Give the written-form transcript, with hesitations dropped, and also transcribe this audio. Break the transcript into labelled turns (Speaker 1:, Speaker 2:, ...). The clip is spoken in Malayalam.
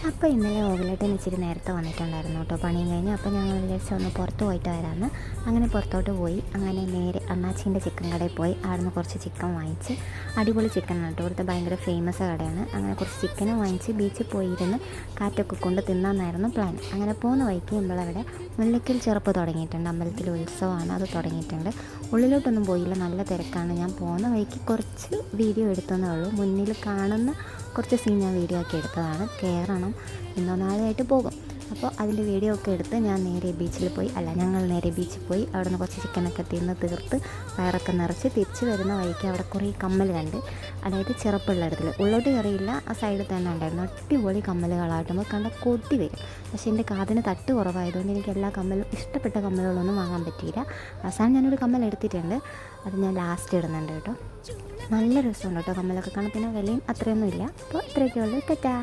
Speaker 1: അപ്പോൾ ഇന്നലെ ഓവിലേട്ടൻ ഇച്ചിരി നേരത്തെ വന്നിട്ടുണ്ടായിരുന്നു കേട്ടോ, പണിയും കഴിഞ്ഞ്. അപ്പോൾ ഞങ്ങൾ വിചാരിച്ച് ഒന്ന് പുറത്ത് പോയിട്ട് വരാമെന്ന്. അങ്ങനെ പുറത്തോട്ട് പോയി. അങ്ങനെ നേരെ അണ്ണാച്ചീൻ്റെ ചിക്കൻ കടയിൽ പോയി. അവിടുന്ന് കുറച്ച് ചിക്കൻ വാങ്ങിച്ച്, അടിപൊളി ചിക്കനാണ് കേട്ടോ, ഇവിടുത്തെ ഭയങ്കര ഫേമസ് കടയാണ്. അങ്ങനെ കുറച്ച് ചിക്കനും വാങ്ങിച്ച് ബീച്ചിൽ പോയിരുന്ന് കാറ്റൊക്കെ കൊണ്ട് തിന്നാന്നായിരുന്നു പ്ലാൻ. അങ്ങനെ പോകുന്ന വഴിക്ക് നമ്മളവിടെ മുല്ലയ്ക്കൽ ചെറുപ്പ് തുടങ്ങിയിട്ടുണ്ട്, അമ്പലത്തിൽ ഉത്സവമാണ്, അത് തുടങ്ങിയിട്ടുണ്ട്. ഉള്ളിലോട്ടൊന്നും പോയില്ല, നല്ല തിരക്കാണ്. ഞാൻ പോകുന്ന വഴിക്ക് കുറച്ച് വീഡിയോ എടുത്തതേ ഉള്ളൂ. മുന്നിൽ കാണുന്ന കുറച്ച് സീൻ ഞാൻ വീഡിയോ ഒക്കെ എടുത്തതാണ്. കയറണം, ഇന്നോ നാളെയായിട്ട് പോകും. അപ്പോൾ അതിൻ്റെ വീഡിയോ ഒക്കെ എടുത്ത് ഞാൻ നേരെ ബീച്ചിൽ പോയി, ഞങ്ങൾ നേരെ ബീച്ചിൽ പോയി. അവിടെ നിന്ന് കുറച്ച് ചിക്കനൊക്കെ തിന്ന് തീർത്ത് വയറൊക്കെ നിറച്ച് തിരിച്ച് വരുന്ന വഴിക്ക് അവിടെ കുറേ കമ്മൽ കണ്ട്, അതായത് ചെറുപ്പുള്ള ഇടത്തിൽ. ഉള്ളോട്ട് കയറിയില്ല, ആ സൈഡിൽ തന്നെ ഉണ്ടായിരുന്നു. അടിപൊളി കമ്മലുകളാട്ടുമ്പോൾ കണ്ട കൊതി വരും. പക്ഷേ എൻ്റെ കാതിന് തട്ട് കുറവായതുകൊണ്ട് എനിക്ക് എല്ലാ കമ്മലും, ഇഷ്ടപ്പെട്ട കമ്മലുകളൊന്നും വാങ്ങാൻ പറ്റിയില്ല. അവസാനം ഞാനൊരു കമ്മൽ എടുത്തിട്ടുണ്ട്, അത് ഞാൻ ലാസ്റ്റ് ഇടുന്നുണ്ട് കേട്ടോ. നല്ല രസമുണ്ട് കേട്ടോ കമ്മലൊക്കെ കാണാൻ. പിന്നെ വിലയും അത്രയൊന്നും ഇല്ല. അപ്പോൾ ഇത്രയൊക്കെ ഉള്ളൂ. ടാറ്റാ.